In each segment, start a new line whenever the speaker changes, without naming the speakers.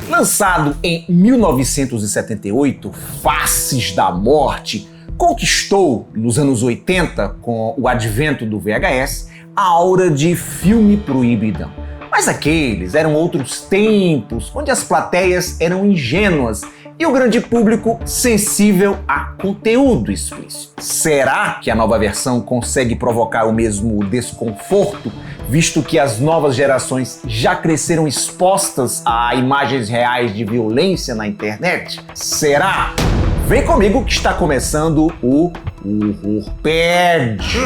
Lançado em 1978, Faces da Morte conquistou, nos anos 80, com o advento do VHS, a aura de filme proibidão. Mas aqueles eram outros tempos, onde as plateias eram ingênuas e o grande público sensível a conteúdo explícito. Será que a nova versão consegue provocar o mesmo desconforto, visto que as novas gerações já cresceram expostas a imagens reais de violência na internet? Será? Vem comigo que está começando o Horror Pede.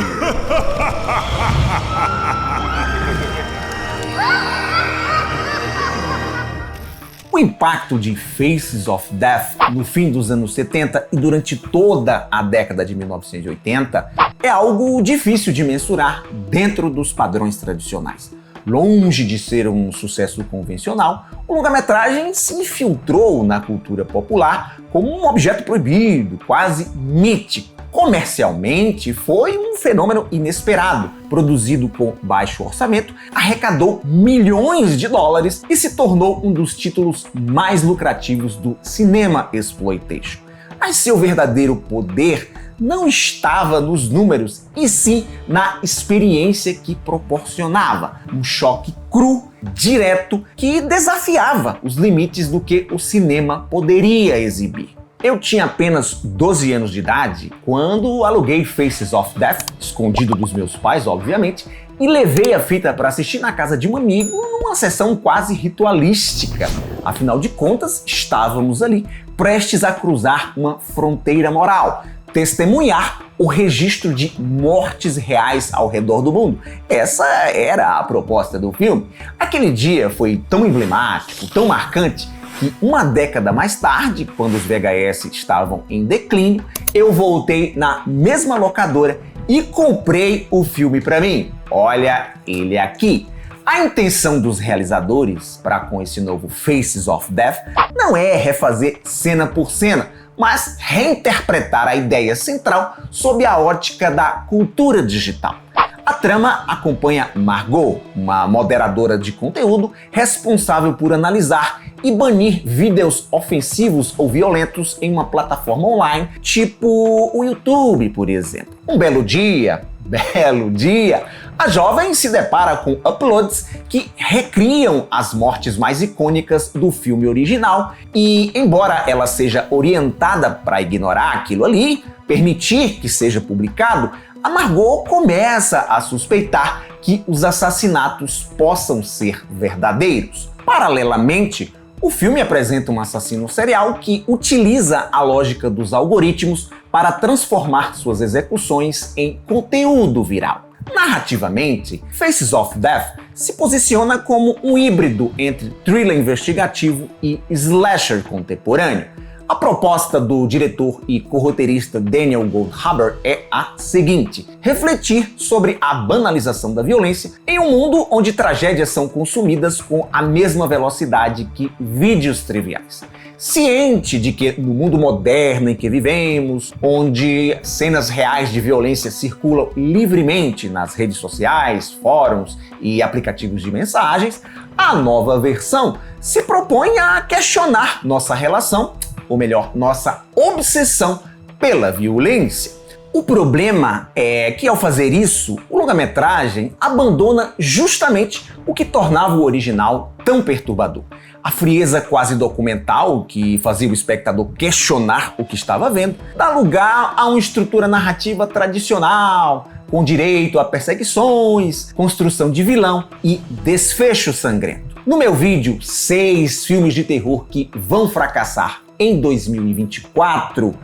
O impacto de Faces of Death no fim dos anos 70 e durante toda a década de 1980 é algo difícil de mensurar dentro dos padrões tradicionais. Longe de ser um sucesso convencional, o longa-metragem se infiltrou na cultura popular como um objeto proibido, quase mítico. Comercialmente, foi um fenômeno inesperado. Produzido com baixo orçamento, arrecadou milhões de dólares e se tornou um dos títulos mais lucrativos do cinema exploitation. Mas seu verdadeiro poder não estava nos números, e sim na experiência que proporcionava. Um choque cru, direto, que desafiava os limites do que o cinema poderia exibir. Eu tinha apenas 12 anos de idade quando aluguei Faces of Death, escondido dos meus pais, obviamente, e levei a fita para assistir na casa de um amigo numa sessão quase ritualística. Afinal de contas, estávamos ali, prestes a cruzar uma fronteira moral, testemunhar o registro de mortes reais ao redor do mundo. Essa era a proposta do filme. Aquele dia foi tão emblemático, tão marcante, que uma década mais tarde, quando os VHS estavam em declínio, eu voltei na mesma locadora e comprei o filme para mim. Olha ele aqui. A intenção dos realizadores para com esse novo Faces of Death não é refazer cena por cena, mas reinterpretar a ideia central sob a ótica da cultura digital. A trama acompanha Margot, uma moderadora de conteúdo responsável por analisar e banir vídeos ofensivos ou violentos em uma plataforma online, tipo o YouTube, por exemplo. Um belo dia, a jovem se depara com uploads que recriam as mortes mais icônicas do filme original e, embora ela seja orientada para ignorar aquilo ali, permitir que seja publicado, a Margot começa a suspeitar que os assassinatos possam ser verdadeiros. Paralelamente, o filme apresenta um assassino serial que utiliza a lógica dos algoritmos para transformar suas execuções em conteúdo viral. Narrativamente, Faces of Death se posiciona como um híbrido entre thriller investigativo e slasher contemporâneo. A proposta do diretor e co-roteirista Daniel Goldhaber é a seguinte: refletir sobre a banalização da violência em um mundo onde tragédias são consumidas com a mesma velocidade que vídeos triviais. Ciente de que no mundo moderno em que vivemos, onde cenas reais de violência circulam livremente nas redes sociais, fóruns e aplicativos de mensagens, a nova versão se propõe a questionar nossa relação, ou melhor, nossa obsessão pela violência. O problema é que, ao fazer isso, o longa-metragem abandona justamente o que tornava o original tão perturbador. A frieza quase documental, que fazia o espectador questionar o que estava vendo, dá lugar a uma estrutura narrativa tradicional, com direito a perseguições, construção de vilão e desfecho sangrento. No meu vídeo, 6 filmes de terror que vão fracassar em 2024,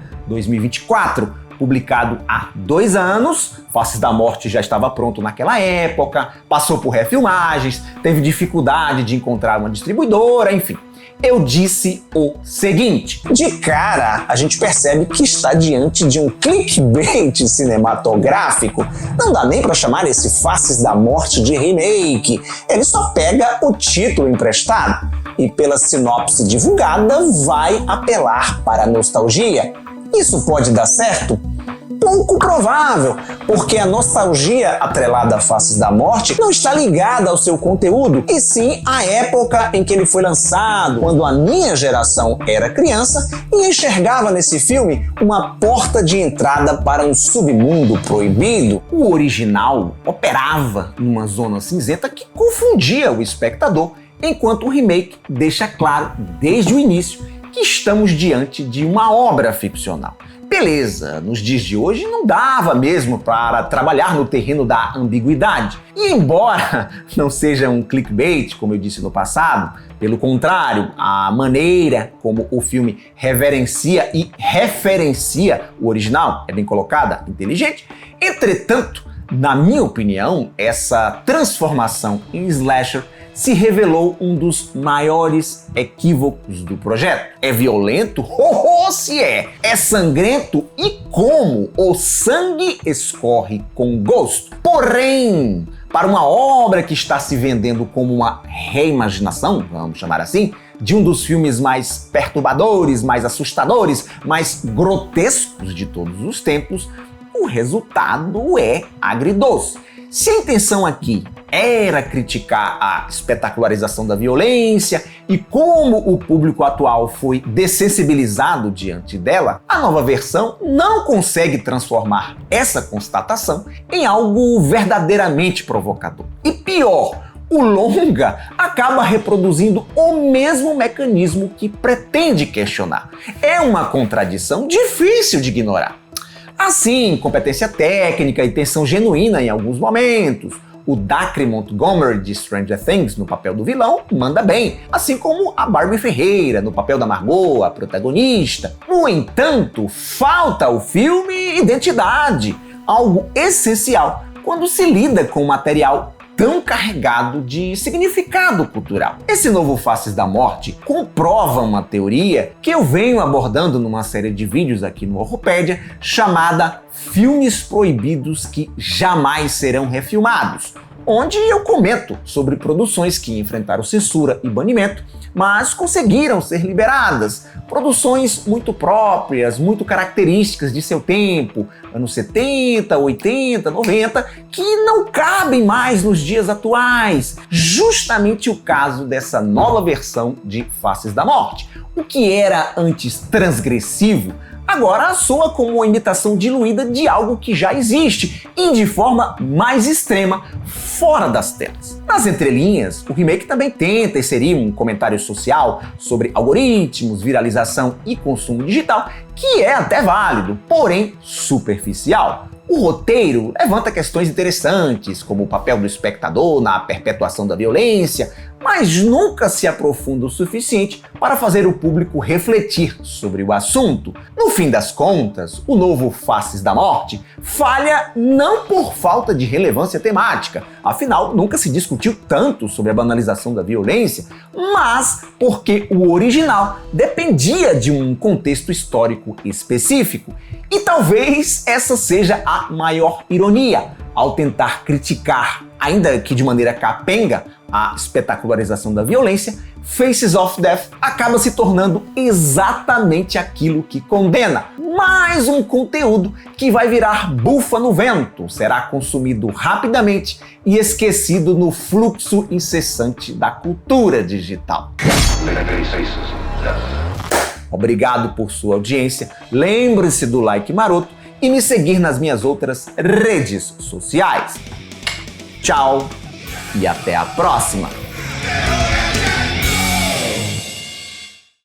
publicado há 2 anos, Faces da Morte já estava pronto naquela época, passou por refilmagens, teve dificuldade de encontrar uma distribuidora, enfim. Eu disse o seguinte: de cara, a gente percebe que está diante de um clickbait cinematográfico. Não dá nem para chamar esse Faces da Morte de remake. Ele só pega o título emprestado e, pela sinopse divulgada, vai apelar para a nostalgia. Isso pode dar certo?
pouco provável, porque a nostalgia atrelada a Faces da Morte não está ligada ao seu conteúdo, e sim à época em que ele foi lançado, quando a minha geração era criança e enxergava nesse filme uma porta de entrada para um submundo proibido.
O original operava numa zona cinzenta que confundia o espectador, enquanto o remake deixa claro desde o início que estamos diante de uma obra ficcional. Beleza, nos dias de hoje não dava mesmo para trabalhar no terreno da ambiguidade. E embora não seja um clickbait, como eu disse no passado, pelo contrário, a maneira como o filme reverencia e referencia o original é bem colocada, inteligente. Entretanto, na minha opinião, essa transformação em slasher se revelou um dos maiores equívocos do projeto. É violento? Se é! É sangrento e como o sangue escorre com gosto. Porém, para uma obra que está se vendendo como uma reimaginação, vamos chamar assim, de um dos filmes mais perturbadores, mais assustadores, mais grotescos de todos os tempos, o resultado é agridoce. Se a intenção aqui era criticar a espetacularização da violência e como o público atual foi dessensibilizado diante dela, a nova versão não consegue transformar essa constatação em algo verdadeiramente provocador. E pior, o longa acaba reproduzindo o mesmo mecanismo que pretende questionar. É uma contradição difícil de ignorar. Assim, competência técnica e tensão genuína em alguns momentos. O Dacre Montgomery de Stranger Things no papel do vilão manda bem, assim como a Barbie Ferreira no papel da Margot, a protagonista. No entanto, falta ao filme identidade, algo essencial quando se lida com material tão carregado de significado cultural. Esse novo Faces da Morte comprova uma teoria que eu venho abordando numa série de vídeos aqui no Horrorpedia, chamada Filmes Proibidos que Jamais Serão Refilmados, onde eu comento sobre produções que enfrentaram censura e banimento, mas conseguiram ser liberadas. Produções muito próprias, muito características de seu tempo, anos 70, 80, 90, que não cabem mais nos dias atuais. Justamente o caso dessa nova versão de Faces da Morte. O que era antes transgressivo, agora soa como uma imitação diluída de algo que já existe e de forma mais extrema, fora das telas. Nas entrelinhas, o remake também tenta inserir um comentário social sobre algoritmos, viralização e consumo digital, que é até válido, porém superficial. O roteiro levanta questões interessantes, como o papel do espectador na perpetuação da violência, mas nunca se aprofunda o suficiente para fazer o público refletir sobre o assunto. No fim das contas, o novo Faces da Morte falha não por falta de relevância temática, afinal nunca se discutiu tanto sobre a banalização da violência, mas porque o original dependia de um contexto histórico específico. E talvez essa seja a maior ironia, ao tentar criticar, ainda que de maneira capenga, a espetacularização da violência, Faces of Death acaba se tornando exatamente aquilo que condena. Mais um conteúdo que vai virar bufa no vento, será consumido rapidamente e esquecido no fluxo incessante da cultura digital. Obrigado por sua audiência, lembre-se do like maroto e me seguir nas minhas outras redes sociais. Tchau e até a próxima!